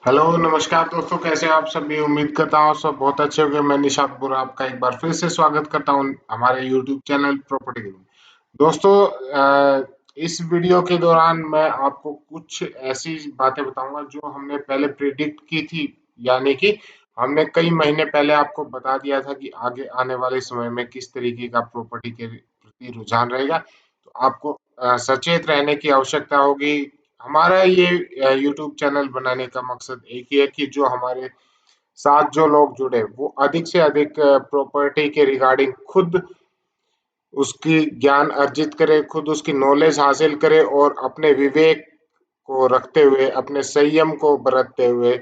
Hello नमस्कार दोस्तों, कैसे हैं आप सभी। उम्मीद करता हूँ सब बहुत अच्छे होंगे। मैं निशात बुरा आपका एक बार फिर से स्वागत करता हूँ हमारे यूट्यूब चैनल प्रॉपर्टी गुरु। दोस्तों, इस वीडियो के दौरान मैं आपको कुछ ऐसी बातें बताऊंगा जो हमने पहले प्रिडिक्ट की थी। यानी कि हमने कई महीने पहले आपको बता दिया था कि आगे आने वाले समय में किस तरीके का प्रॉपर्टी के प्रति रुझान रहेगा। तो आपको सचेत रहने की आवश्यकता होगी। हमारा ये यूट्यूब चैनल बनाने का मकसद एक ही है कि जो हमारे साथ जो लोग जुड़े वो अधिक से अधिक प्रॉपर्टी के रिगार्डिंग खुद उसकी ज्ञान अर्जित करे, खुद उसकी नॉलेज हासिल करे और अपने विवेक को रखते हुए, अपने संयम को बरतते हुए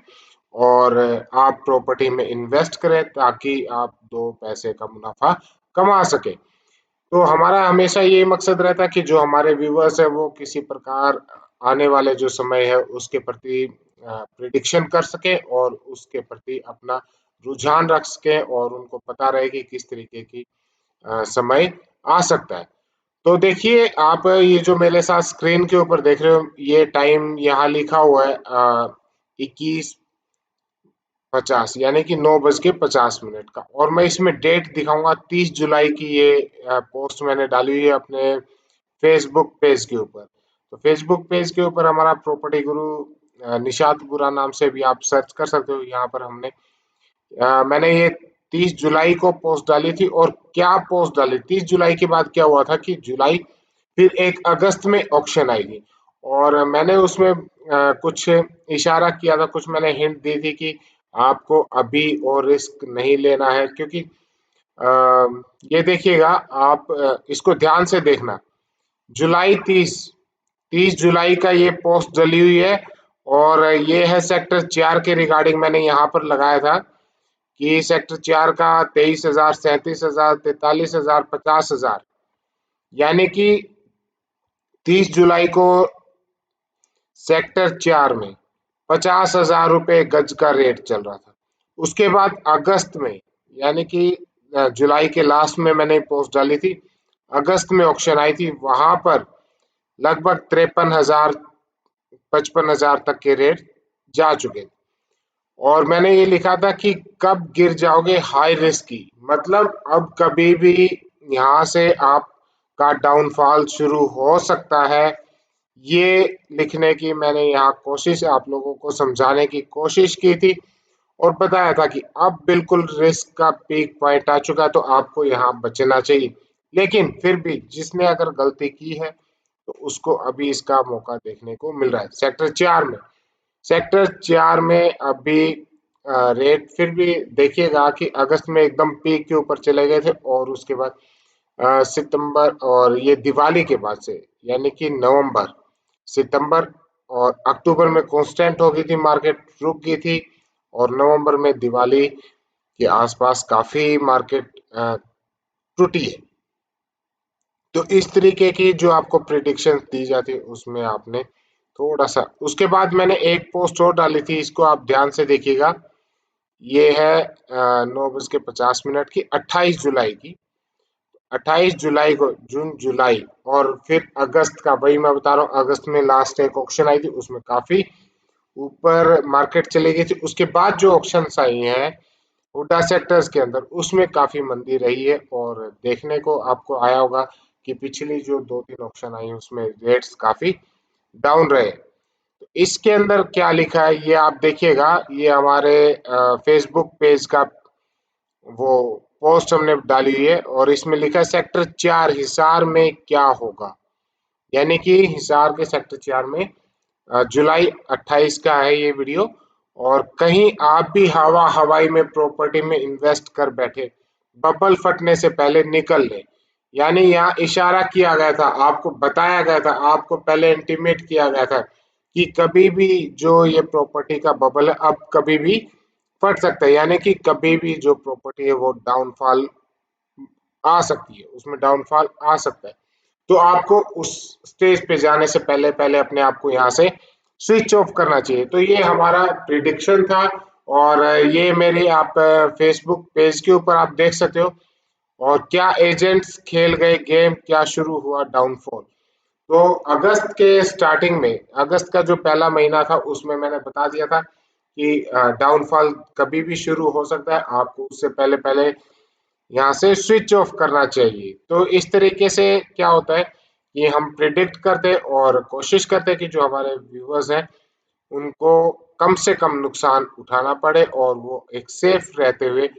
और आप प्रॉपर्टी में इन्वेस्ट करें ताकि आप दो पैसे का मुनाफा कमा सके। तो हमारा हमेशा ये मकसद रहता है कि जो हमारे व्यूअर्स है वो किसी प्रकार आने वाले जो समय है उसके प्रति प्रिडिक्शन कर सके और उसके प्रति अपना रुझान रख सके और उनको पता रहे कि किस तरीके की समय आ सकता है। तो देखिए, आप ये जो मेरे साथ स्क्रीन के ऊपर देख रहे हो, ये टाइम यहाँ लिखा हुआ है 21:50, यानी कि 9:50 का। और मैं इसमें डेट दिखाऊंगा 30 जुलाई की। ये पोस्ट मैंने डाली हुई है अपने फेसबुक पेज के ऊपर। तो फेसबुक पेज के ऊपर हमारा प्रॉपर्टी गुरु निशात बुरा नाम से भी आप सर्च कर सकते हो। यहाँ पर मैंने ये 30 जुलाई को पोस्ट डाली थी। और क्या पोस्ट डाली, 30 जुलाई के बाद क्या हुआ था कि जुलाई फिर 1 अगस्त में ऑक्शन आएगी। और मैंने उसमें कुछ इशारा किया था, कुछ मैंने हिंट दी थी कि आपको अभी और रिस्क नहीं लेना है, क्योंकि अ, ये देखिएगा आप, इसको ध्यान से देखना। जुलाई 30 जुलाई का ये पोस्ट डली हुई है। और ये है सेक्टर 4 के रिगार्डिंग मैंने यहाँ पर लगाया था कि सेक्टर 4 का 23,000, 37,000, 43,000, 50,000, यानी कि 30 जुलाई को सेक्टर 4 में 50,000 रुपए गज का रेट चल रहा था। उसके बाद अगस्त में, यानी कि जुलाई के लास्ट में मैंने पोस्ट डाली थी, अगस्त में ऑक्शन आई थी, वहां पर लगभग 53,000, 55,000 तक के रेट जा चुके थे। और मैंने ये लिखा था कि कब गिर जाओगे हाई रिस्क की, मतलब अब कभी भी यहाँ से आपका डाउनफॉल शुरू हो सकता है। ये लिखने की मैंने यहाँ कोशिश, आप लोगों को समझाने की कोशिश की थी और बताया था कि अब बिल्कुल रिस्क का पीक पॉइंट आ चुका है, तो आपको यहाँ बचना चाहिए। लेकिन फिर भी जिसने अगर गलती की है तो उसको अभी इसका मौका देखने को मिल रहा है। सेक्टर 4 में अभी रेट फिर भी देखिएगा कि अगस्त में एकदम पीक के ऊपर चले गए थे और उसके बाद सितंबर और ये दिवाली के बाद से, यानी कि नवंबर, सितंबर और अक्टूबर में कांस्टेंट हो गई थी, मार्केट रुक गई थी। और नवंबर में दिवाली के आसपास काफी मार्केट टूटी है। तो इस तरीके की जो आपको प्रिडिक्शन दी जाती है उसमें आपने थोड़ा सा, उसके बाद मैंने एक पोस्ट और डाली थी, इसको आप ध्यान से देखिएगा। ये है 9:50 की, 28 जुलाई की। 28 जुलाई को, जून जुलाई और फिर अगस्त का, वही मैं बता रहा हूँ, अगस्त में लास्ट एक ऑक्शन आई थी, उसमें काफी ऊपर मार्केट चली गई थी। उसके बाद जो ऑक्शंस आई हैं हुडा सेक्टर्स के अंदर, उसमें काफी मंदी रही है। और देखने को आपको आया होगा कि पिछली जो 2-3 ऑक्शन आई उसमें रेट्स काफी डाउन रहे। तो इसके अंदर क्या लिखा है ये आप देखिएगा। ये हमारे फेसबुक पेज का वो पोस्ट हमने डाली हुई है और इसमें लिखा है सेक्टर 4 हिसार में क्या होगा। यानी कि हिसार के सेक्टर 4 में जुलाई 28 का है ये वीडियो। और कहीं आप भी हवा हवाई में प्रॉपर्टी में इन्वेस्ट कर बैठे, बबल फटने से पहले निकल ले। यानी यहाँ इशारा किया गया था, आपको बताया गया था, आपको पहले इंटीमेट किया गया था कि कभी भी जो ये प्रॉपर्टी का बबल है अब कभी भी फट सकता है। यानी कि कभी भी जो प्रॉपर्टी है वो डाउनफॉल आ सकती है, उसमें डाउनफॉल आ सकता है। तो आपको उस स्टेज पे जाने से पहले पहले अपने आप को यहाँ से स्विच ऑफ करना चाहिए। तो ये हमारा प्रिडिक्शन था। और ये मेरे आप फेसबुक पेज के ऊपर आप देख सकते हो। और क्या एजेंट्स खेल गए गेम, क्या शुरू हुआ डाउनफॉल। तो अगस्त के स्टार्टिंग में, अगस्त का जो पहला महीना था उसमें मैंने बता दिया था कि डाउनफॉल कभी भी शुरू हो सकता है, आपको उससे पहले पहले यहाँ से स्विच ऑफ करना चाहिए। तो इस तरीके से क्या होता है कि हम प्रिडिक्ट करते हैं और कोशिश करते हैं कि जो हमारे व्यूअर्स हैं उनको कम से कम नुकसान उठाना पड़े और वो एक सेफ रहते हुए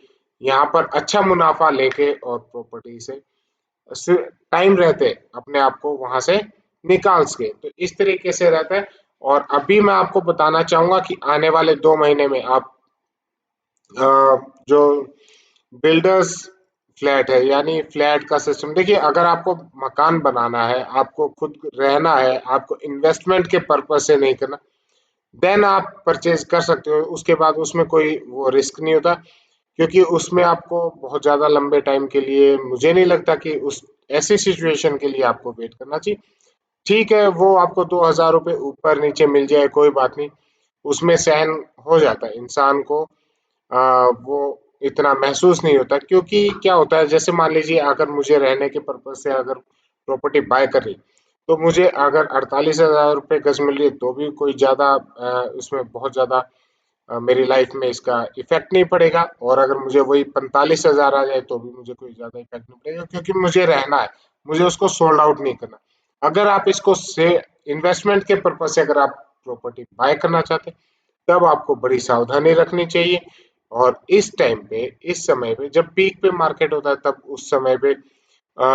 यहाँ पर अच्छा मुनाफा लेके और प्रॉपर्टी से टाइम रहते अपने आप को वहां से निकाल सके। तो इस तरीके से रहता है। और अभी मैं आपको बताना चाहूंगा कि आने वाले 2 महीने में आप जो बिल्डर्स फ्लैट है यानी फ्लैट का सिस्टम, देखिए अगर आपको मकान बनाना है, आपको खुद रहना है, आपको इन्वेस्टमेंट के पर्पज से नहीं करना, देन आप परचेज कर सकते हो। उसके बाद उसमें कोई वो रिस्क नहीं होता, क्योंकि उसमें आपको बहुत ज्यादा लंबे टाइम के लिए मुझे नहीं लगता कि उस ऐसी सिचुएशन के लिए आपको वेट करना चाहिए। ठीक है, वो आपको 2,000 रुपये ऊपर नीचे मिल जाए कोई बात नहीं, उसमें सहन हो जाता है इंसान को। वो इतना महसूस नहीं होता, क्योंकि क्या होता है जैसे मान लीजिए अगर मुझे रहने के पर्पज से अगर प्रॉपर्टी बाय कर रही, तो मुझे अगर 48,000 रुपये गज मिल रही है तो भी कोई ज्यादा उसमें बहुत ज्यादा मेरी लाइफ में इसका इफेक्ट नहीं पड़ेगा। और अगर मुझे वही 45,000 आ जाए तो भी मुझे कोई ज्यादा इफेक्ट नहीं पड़ेगा, क्योंकि मुझे रहना है, मुझे उसको सोल्ड आउट नहीं करना। अगर आप इसको से इन्वेस्टमेंट के पर्पज से अगर आप प्रॉपर्टी बाय करना चाहते हैं, तब आपको बड़ी सावधानी रखनी चाहिए। और इस टाइम पे, इस समय पे जब पीक पे मार्केट होता है, तब उस समय पे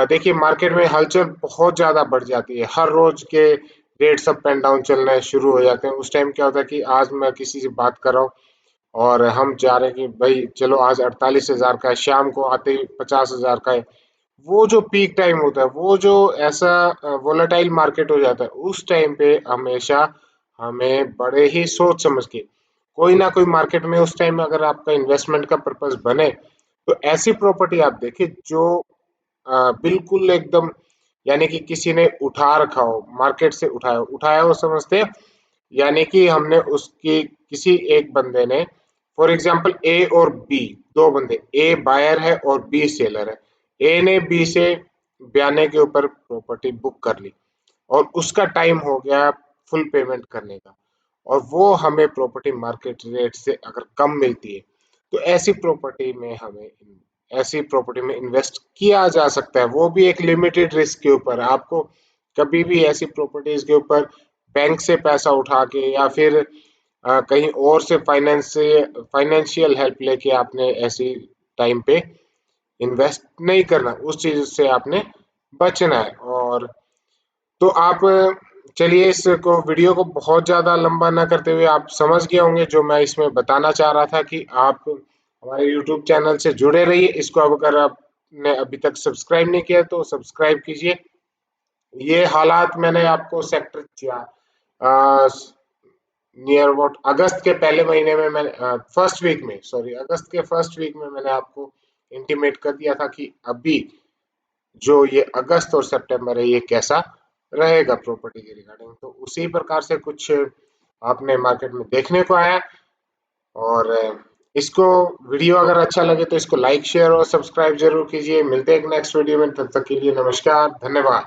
देखिए मार्केट में हलचल बहुत ज्यादा बढ़ जाती है, हर रोज के रेट्स अप एंड डाउन चलने शुरू हो जाते हैं। उस टाइम क्या होता है कि आज मैं किसी से बात कर रहा हूँ और हम चाह रहे हैं कि भाई चलो आज 48,000 का है, शाम को आते ही 50,000 का है। वो जो पीक टाइम होता है, वो जो ऐसा वोलेटाइल मार्केट हो जाता है, उस टाइम पे हमेशा हमें बड़े ही सोच समझ के कोई ना कोई मार्केट में उस टाइम में अगर आपका इन्वेस्टमेंट का पर्पस बने, तो ऐसी प्रॉपर्टी आप देखिए जो बिल्कुल एकदम, यानी कि किसी ने उठा रखा हो, मार्केट से उठाया उठाया हो समझते हैं, यानी कि हमने उसकी किसी एक बंदे ने, फॉर एग्जांपल ए और बी, दो बंदे, ए बायर है और बी सेलर है। ए ने बी से बयाने के ऊपर प्रॉपर्टी बुक कर ली और उसका टाइम हो गया फुल पेमेंट करने का, और वो हमें प्रॉपर्टी मार्केट रेट से अगर कम मिलती है, तो ऐसी प्रॉपर्टी में इन्वेस्ट किया जा सकता है, वो भी एक लिमिटेड रिस्क के ऊपर। आपको कभी भी ऐसी प्रॉपर्टीज के ऊपर बैंक से पैसा उठा के या फिर कहीं और से फाइनेंशियल हेल्प लेके आपने ऐसी टाइम पे इन्वेस्ट नहीं करना, उस चीज से आपने बचना है। और तो आप चलिए इसको वीडियो को बहुत ज़्यादा लंबा ना करते हुए आप समझ गए होंगे जो मैं इसमें बताना चाह रहा था, कि आप हमारे यूट्यूब चैनल से जुड़े रहिए। इसको अब अगर आपने अभी तक सब्सक्राइब नहीं किया तो सब्सक्राइब कीजिए। ये हालात मैंने आपको सेक्टर नियर अबाउट अगस्त के पहले महीने में मैंने फर्स्ट वीक में, सॉरी अगस्त के फर्स्ट वीक में मैंने आपको इंटीमेट कर दिया था कि अभी जो ये अगस्त और सितंबर है ये कैसा रहेगा प्रॉपर्टी के रिगार्डिंग। तो उसी प्रकार से कुछ आपने मार्केट में देखने को आया। और इसको वीडियो अगर अच्छा लगे तो इसको लाइक शेयर और सब्सक्राइब जरूर कीजिए। मिलते हैं एक नेक्स्ट वीडियो में, तब तक के लिए नमस्कार, धन्यवाद।